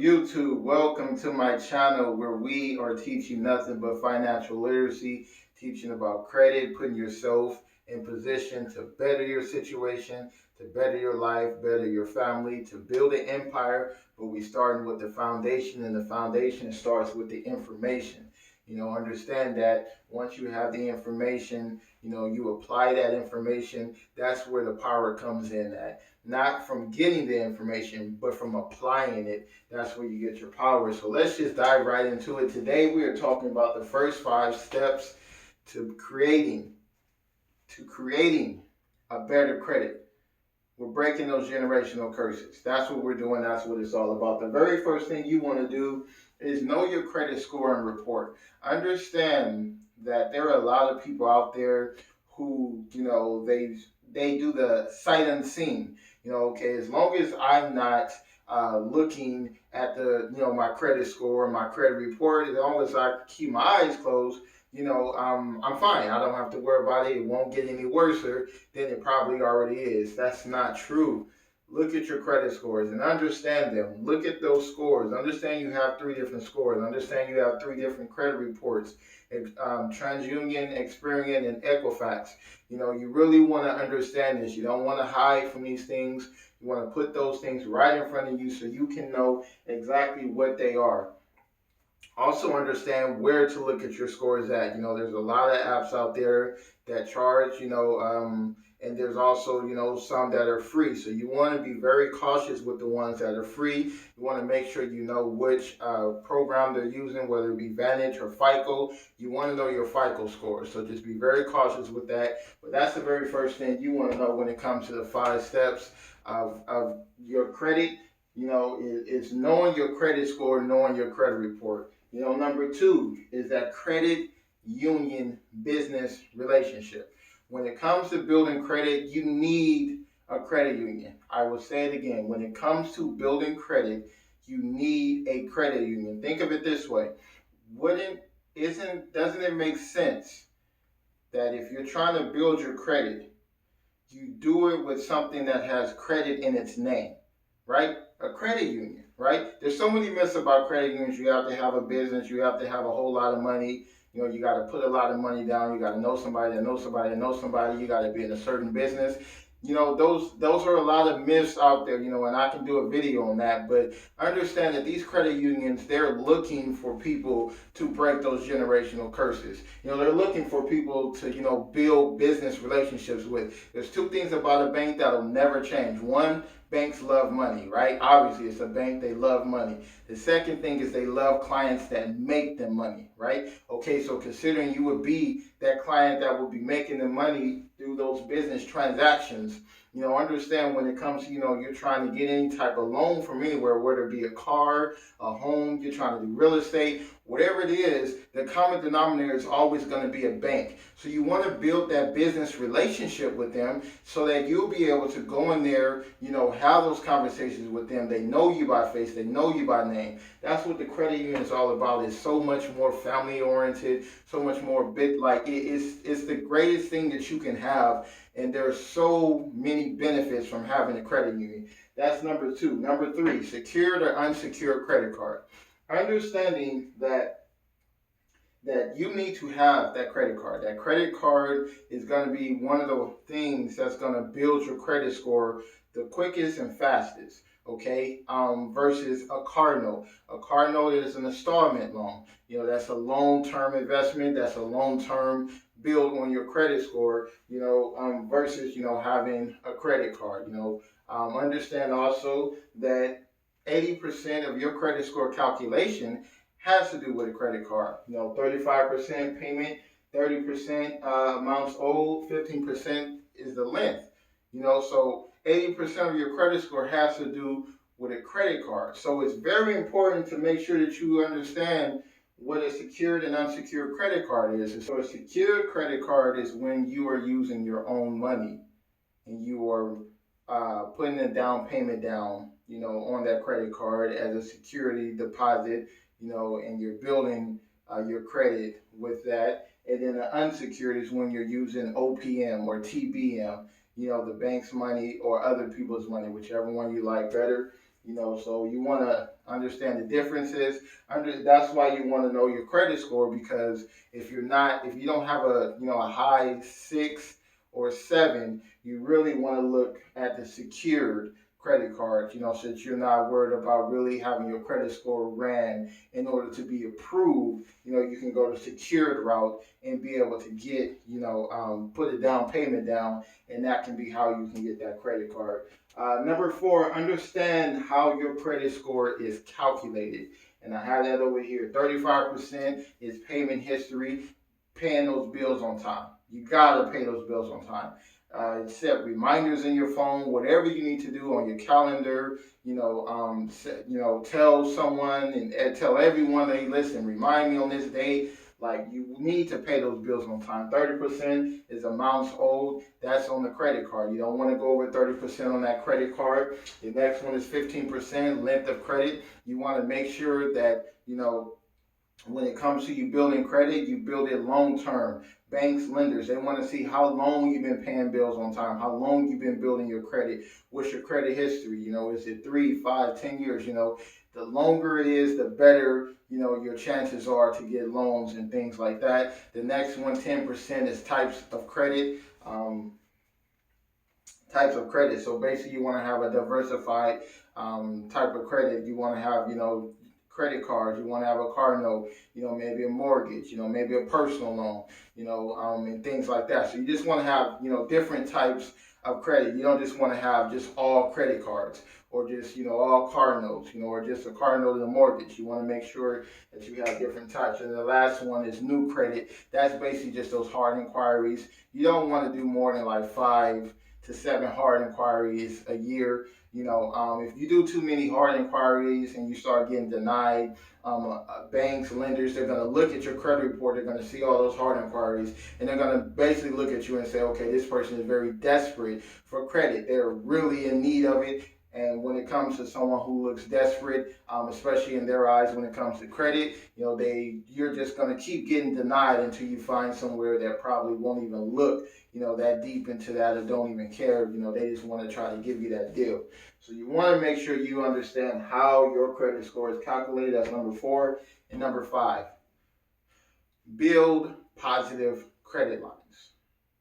YouTube, welcome to my channel where we are teaching nothing but financial literacy, teaching about credit, putting yourself in position to better your situation, to better your life, better your family, to build an empire. But we starting with the foundation, and the foundation starts with the information. Understand that once you have the information, you apply that information. That's where the power comes in at. Not from getting the information, but from applying it. That's where you get your power. So let's just dive right into it. Today we are talking about the first 5 steps to creating a better credit. We're breaking those generational curses. That's what we're doing. That's what it's all about. The very first thing you want to do is know your credit score and report. Understand that there are a lot of people out there who, they do the sight unseen. Okay, as long as I'm not looking at my credit score, my credit report, as long as I keep my eyes closed, I'm fine. I don't have to worry about it. It won't get any worse than it probably already is. That's not true. Look at your credit scores and understand them. Look at those scores. Understand you have 3 different scores. Understand you have 3 different credit reports. TransUnion, Experian, and Equifax. You really want to understand this. You don't want to hide from these things. You want to put those things right in front of you so you can know exactly what they are. Also understand where to look at your scores at. There's a lot of apps out there that charge, and there's also, some that are free. So you want to be very cautious with the ones that are free. You want to make sure you know which program they're using, whether it be Vantage or FICO. You want to know your FICO score. So just be very cautious with that. But that's the very first thing you want to know when it comes to the 5 steps of your credit. Is knowing your credit score, knowing your credit report. Number 2 is that credit union business relationship. When it comes to building credit, you need a credit union. I will say it again. When it comes to building credit, you need a credit union. Think of it this way. Doesn't it make sense that if you're trying to build your credit, you do it with something that has credit in its name, right? A credit union, right? There's so many myths about credit unions. You have to have a business. You have to have a whole lot of money. You got to put a lot of money down. You got to know somebody that knows somebody that knows somebody. You got to be in a certain business. Those are a lot of myths out there, and I can do a video on that. But understand that these credit unions, they're looking for people to break those generational curses. They're looking for people to, build business relationships with. There's 2 things about a bank that'll never change. One, banks love money, right? Obviously, it's a bank. They love money. The second thing is they love clients that make them money, right? Okay, so considering you would be that client that would be making the money through those business transactions, understand when it comes to, you're trying to get any type of loan from anywhere, whether it be a car, a home, you're trying to do real estate, whatever it is, the common denominator is always going to be a bank. So you want to build that business relationship with them so that you'll be able to go in there, have those conversations with them. They know you by face. They know you by name. That's what the credit union is all about. It's so much more family oriented, so much more it's the greatest thing that you can have. And there's so many benefits from having a credit union. That's number 2. Number 3, secured or unsecured credit card. Understanding that you need to have that credit card. That credit card is going to be one of the things that's going to build your credit score the quickest and fastest. Okay, versus a car note. A car note is an installment loan. That's a long-term investment. That's a long-term build on your credit score. Versus having a credit card. Understand also that 80% of your credit score calculation has to do with a credit card. 35% payment, 30% amounts owed, 15% is the length. So 80% of your credit score has to do with a credit card. So it's very important to make sure that you understand what a secured and unsecured credit card is. And so a secured credit card is when you are using your own money and you are putting a down payment down, on that credit card as a security deposit, and you're building your credit with that. And then the unsecured is when you're using OPM or TBM, the bank's money or other people's money, whichever one you like better. So you want to Understand the differences. That's why you want to know your credit score, because if you don't have a high 6 or 7, you really want to look at the secured credit cards, so that you're not worried about really having your credit score ran in order to be approved. You can go the secured route and be able to get, put a down payment down, and that can be how you can get that credit card. Number 4, understand how your credit score is calculated. And I have that over here. 35% is payment history, paying those bills on time. You gotta pay those bills on time. Set reminders in your phone, whatever you need to do on your calendar. Tell someone and tell everyone, hey, listen, remind me on this date. Like, you need to pay those bills on time. 30% is amounts owed. That's on the credit card. You don't want to go over 30% on that credit card. The next one is 15% length of credit. You want to make sure that, when it comes to you building credit, you build it long term. Banks, lenders, they want to see how long you've been paying bills on time, how long you've been building your credit, what's your credit history, is it 3, 5, 10 years, the longer it is, the better, your chances are to get loans and things like that. The next one, 10%, is types of credit. So basically you want to have a diversified type of credit. You want to have, credit cards, you want to have a car note, maybe a mortgage, maybe a personal loan, and things like that. So you just want to have, different types of credit. You don't just want to have just all credit cards, or just, all car notes, or just a car note and a mortgage. You want to make sure that you have different types. And the last one is new credit. That's basically just those hard inquiries. You don't want to do more than like 5 to 7 hard inquiries a year. If you do too many hard inquiries and you start getting denied, banks, lenders, they're going to look at your credit report. They're going to see all those hard inquiries, and they're going to basically look at you and say, okay, this person is very desperate for credit. They're really in need of it. And when it comes to someone who looks desperate, especially in their eyes when it comes to credit, you're just going to keep getting denied until you find somewhere that probably won't even look, that deep into that, or don't even care. They just want to try to give you that deal. So you want to make sure you understand how your credit score is calculated. That's number 4. And number 5, build positive credit lines.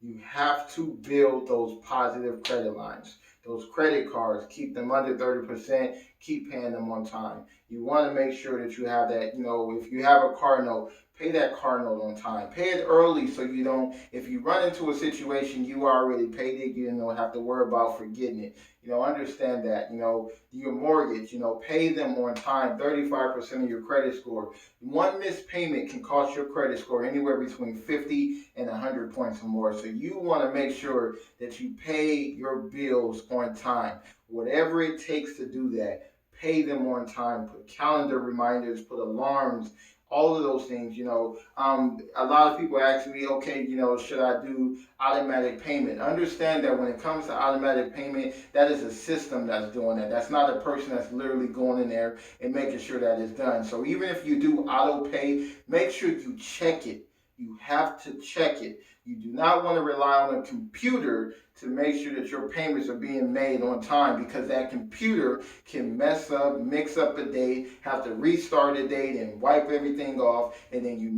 You have to build those positive credit lines. Those credit cards, keep them under 30%, keep paying them on time. You want to make sure that you have that, if you have a car note, pay that car note on time. Pay it early so you don't, if you run into a situation, you already paid it, you don't have to worry about forgetting it. Understand that, your mortgage, pay them on time, 35% of your credit score. One missed payment can cost your credit score anywhere between 50 and 100 points or more. So you want to make sure that you pay your bills on time. Whatever it takes to do that, pay them on time. Put calendar reminders, put alarms, all of those things. A lot of people ask me, okay, should I do automatic payment? Understand that when it comes to automatic payment, that is a system that's doing that. That's not a person that's literally going in there and making sure that it's done. So even if you do auto pay, make sure you check it. You have to check it. You do not want to rely on a computer to make sure that your payments are being made on time, because that computer can mess up, mix up a date, have to restart a date and wipe everything off, and then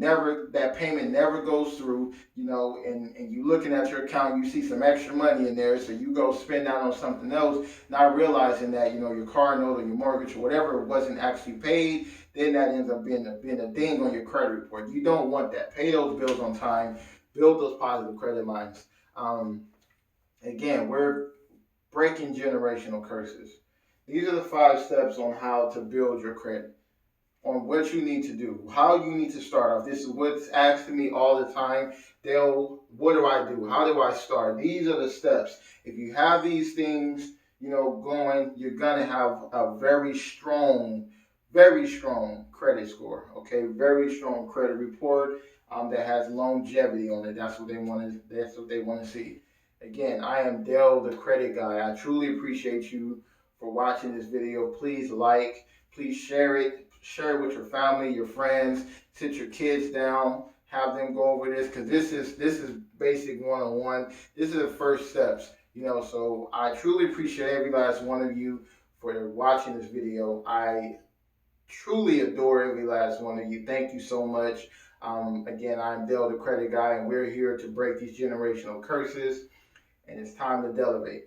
that payment never goes through, and you looking at your account, you see some extra money in there, so you go spend that on something else, not realizing that, your car note or your mortgage or whatever wasn't actually paid. Then that ends up being a ding on your credit report. You don't want that. Pay those bills on time. Build those positive credit lines. Again, we're breaking generational curses. These are the 5 steps on how to build your credit, on what you need to do, how you need to start off. This is what's asked of me all the time. Dale, what do I do? How do I start? These are the steps. If you have these things, going, you're going to have a very strong credit score. Okay, very strong credit report that has longevity on it. That's what they want to see. Again, I am Del, the credit guy. I truly appreciate you for watching this video. Please please share it with your family, your friends. Sit your kids down, have them go over this, because this is basic 101. This is the first steps. So I truly appreciate every last one of you for watching this video. I truly adore every last one of you. Thank you so much. Again, I'm Del, the credit guy, and we're here to break these generational curses. And it's time to elevate.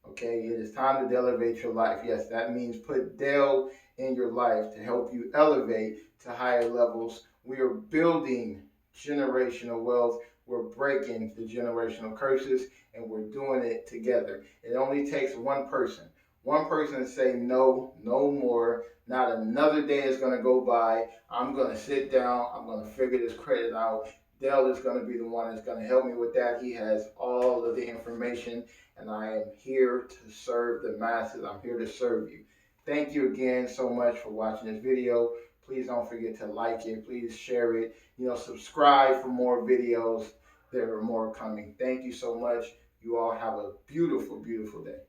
Okay, it is time to elevate your life. Yes, that means put Del in your life to help you elevate to higher levels. We are building generational wealth. We're breaking the generational curses, and we're doing it together. It only takes one person. One person to say no, no more. Not another day is going to go by. I'm going to sit down. I'm going to figure this credit out. Dell is going to be the one that's going to help me with that. He has all of the information, and I am here to serve the masses. I'm here to serve you. Thank you again so much for watching this video. Please don't forget to like it. Please share it. Subscribe for more videos. There are more coming. Thank you so much. You all have a beautiful, beautiful day.